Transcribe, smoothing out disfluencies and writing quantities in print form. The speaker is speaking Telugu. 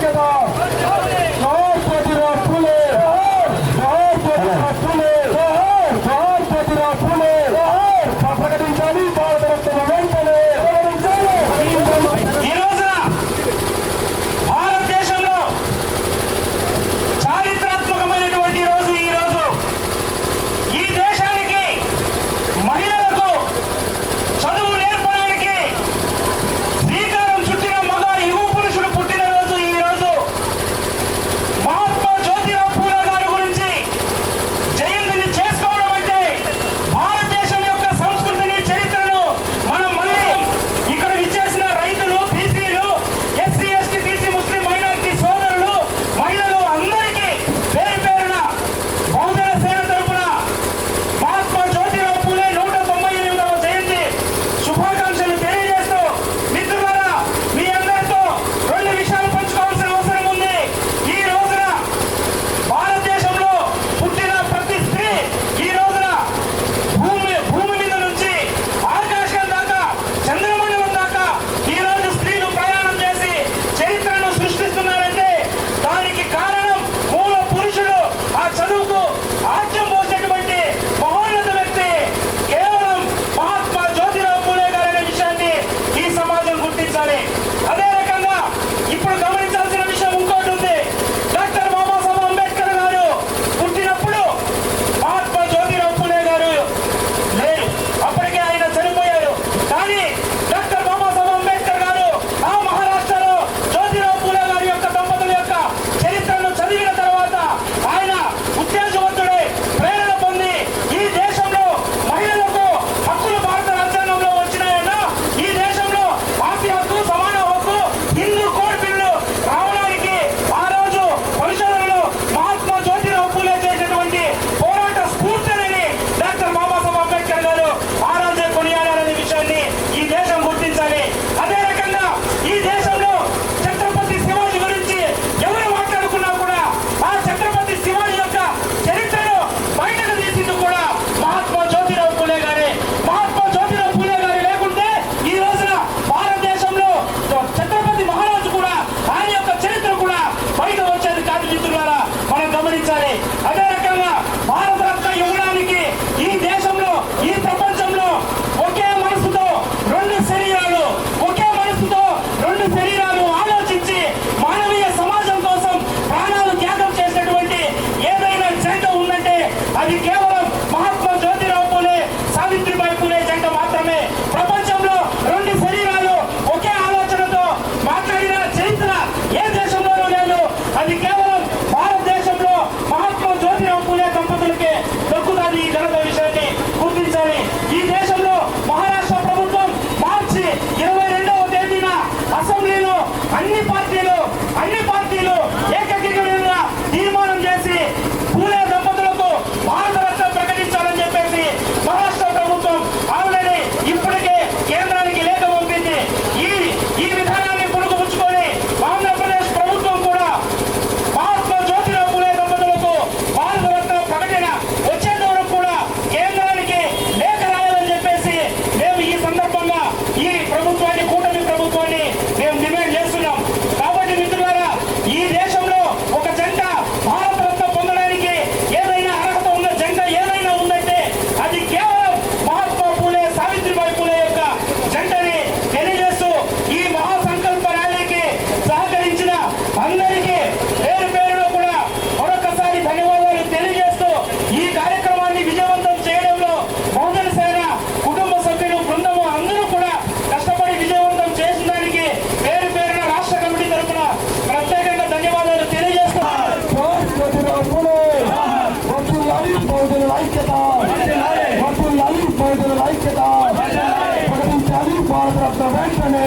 ఐక్యత జోహార్ జ్యోతిరావు ఫూలే జోహార్ జ్యోతిరావు ఫూలే జోహార్ జ్యోతిరావు ఫూలే ప్రకటించాలి భారతరత్న వెంటనే ఈ రోజున భారతదేశంలో చారిత్రాత్మకమైనటువంటి రోజు ఈ రోజు ఈ దేశానికి మహిళలకు చదువు నేర్పడానికి శ్రీకారం చుట్టిన మగ యువ పురుషుడు పుట్టినరోజు ఈ రోజు. మహాత్మా జ్యోతిరావు ఫూలే గారి గురించి జయంతిని చేసుకోవడం అంటే భారతదేశం యొక్క సంస్కృతిని చరిత్రను మనం మళ్ళీ ఇక్కడ విచ్చేసిన రైతులు, బీసీలు, ఎస్సీ, ఎస్టీ, బీసీ, ముస్లిం మైనారిటీ సోదరులు, మహిళలు అందరికీ పేరు పేరున బహుజన సేన తరపున మహాత్మా జ్యోతిరావు ఫూలే 198వ జయంతి శుభాకాంక్షలు తెలియజేస్తూ, మిత్రులారా మీ అందరితో రెండు విషయాలు పంచుకోవాల్సిన అవసరం ఉంది. ఈ రోజున భారతదేశంలో పుట్టిన ప్రతి స్త్రీ ఈ రోజున భూమి మీద నుంచి ఆకాశం దాకా, చంద్రమండలం దాకా ఈ రోజు స్త్రీలు ప్రయాణం చేసి చరిత్రను సృష్టిస్తున్నారంటే దానికి కారణం మూల పురుషుడు. ఆ చదువుకు ఆజ్యం పోసేటువంటి మహోన్నత వ్యక్తి కేవలం మహాత్మా జ్యోతిరావు ఫూలే గారు అనే విషయాన్ని ఈ సమాజం గుర్తించాలి. అదే రకంగా ఇప్పుడు గమనించాల్సిన విషయం ఇంకోటి ఉంది. డాక్టర్ బాబాసాహెబ్ అంబేద్కర్ గారు పుట్టినప్పుడు మహాత్మా జ్యోతిరావు ఫూలే గారు లేరు, అప్పటికే ఆయన చనిపోయారు. కానీ డాక్టర్ బాబాసాహెబ్ అంబేద్కర్ గారు ఆ మహారాష్ట్రలో జ్యోతిరావు ఫూలే గారి యొక్క దంపతుల యొక్క చరిత్రను చదివిన తర్వాత ఆయన ఉత్తేజవంతుడై ప్రేరణ పొంది ఈ దేశంలో మహిళలకు హక్కులు భారత రాజ్యాంగంలో వచ్చినాయన్నా, ఈ దేశంలో ఆస్తి హక్కు, సమాన హక్కు, హిందూ కోడ్ బిల్లు రావడానికి ఆ రోజు పరిశోధనలో మహాత్మా జ్యోతిరావు ఫూలే చేసినటువంటి పోరాట స్ఫూర్తిని డాక్టర్ బాబాసాహెబ్ అంబేద్కర్ గారు ఆ రోజే కొనియాడారనే విషయాన్ని ఈ దేశం గుర్తించాలి. అదే రకంగా ఈ దేశంలో ఛత్రపతి శివాజీ గురించి ఎవరు మాట్లాడుకున్నా కూడా ఆ ఛత్రపతి శివాజీ యొక్క చరిత్రను బయటకు తీసింది కూడా మహాత్మా జ్యోతిరావు ఫూలే గారే. మహాత్మా జ్యోతిరావు ఫూలే గారు లేకుంటే ఈ రోజున భారతదేశంలో ఛత్రపతి మహారాజు కూడా ఆయన యొక్క చరిత్ర కూడా బయట వచ్చేది కాదు. మిత్రులారా మనం గమనించాలి. అదే రకంగా భారతరత్న ఇవ్వడానికి ఈ దేశంలో, ఈ ప్రపంచంలో ఒకే మనసుతో రెండు శరీరాలు, ఒకే మనసుతో రెండు శరీరాలు ఆలోచించి మానవీయ సమాజం కోసం ప్రాణాలు త్యాగం చేసినటువంటి ఏదైనా జంట ఉందంటే అది కేవలం మహాత్మా జ్యోతిరావు ఫూలే, సావిత్రిబాయి ఫూలే జంట మాత్రమే. ప్రపంచంలో రెండు శరీరాలు ఒకే ఆలోచనతో మాట్లాడిన చరిత్ర ఏ దేశంలోనూ లేదు. అది కేవలం భారతదేశంలో మహాత్మా జ్యోతిరావు ఫూలే దంపతులకే దక్కుతుంది. ఈ ఘనత విషయాన్ని గుర్తించాలి. ఈ దేశంలో మహారాష్ట్ర ప్రభుత్వం మార్చి 22వ తేదీన అసెంబ్లీలో అన్ని పార్టీలు ఏకగ్రీవంగా తీర్మానం చేసి ఫూలే దంపతులకు భారతరత్న ప్రకటించాలని చెప్పేసి మహారాష్ట్ర ప్రభుత్వం ఆల్రెడీ ఇప్పటికే కేంద్రానికి లేఖ పంపింది. ఈ విధానాన్ని పుణుకుపుచ్చుకొని ఆంధ్రప్రదేశ్ ప్రభుత్వం కూడా మహాత్మా జ్యోతిరావు ఫూలే దంపతులకు భారతరత్న ప్రకటన వచ్చేంత వరకు కూడా కేంద్రానికి లేఖ రాయాలని చెప్పేసి మేము ఈ సందర్భంగా ఈ ప్రభుత్వాన్ని, కూటమి ప్రభుత్వాన్ని మేము డిమాండ్ చేస్తున్నాం. కాబట్టి మిత్రులారా, ఈ దేశంలో ఒక జంట భారతరత్న పొందడానికి ఏదైనా అర్హత ఉన్న జంట ఏదైనా ఉందంటే అది కేవలం మహాత్మా ఫూలే, సావిత్రిబాయి ఫూలే యొక్క జంటని తెలియజేస్తూ ఈ మహాసంకల్ప ర్యాలీకి సహకరించిన అందరికీ పేరు పేరులో కూడా మరొకసారి ధన్యవాదాలు తెలియజేస్తూ ఈ కార్యక్రమాన్ని విజయవంతం చేయడంలో బహుజన సేన కుటుంబ సభ్యులు, బృందము అందరూ కూడా కష్టపడి విజయవంతం చేసిన దానికి పేరు పేరున రాష్ట్ర కమిటీ తరఫున ప్రత్యేకంగా ధన్యవాదాలు తెలియజేస్తున్నారు. జోహార్ జ్యోతిరావు ఫూలే వర్ధిల్లాలి బహుజనుల ఐక్యత, వర్ధిల్లాలి బహుజనుల ఐక్యత, ప్రకటించాలి భారతరత్న వెంటనే.